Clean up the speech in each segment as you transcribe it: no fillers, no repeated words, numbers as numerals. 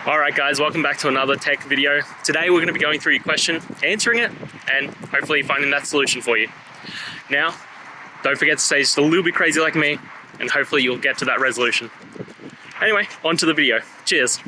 Alright guys, welcome back to another tech video. Today we're going to be going through your question, answering it, and hopefully finding that solution for you. Now, don't forget to stay just a little bit crazy like me, and hopefully you'll get to that resolution. Anyway, on to the video. Cheers.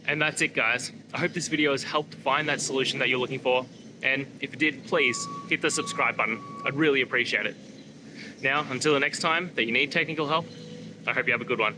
And that's it guys. I hope this video has helped find that solution that you're looking for. And if it did, please hit the subscribe button. I'd really appreciate it. Now, until the next time that you need technical help, I hope you have a good one.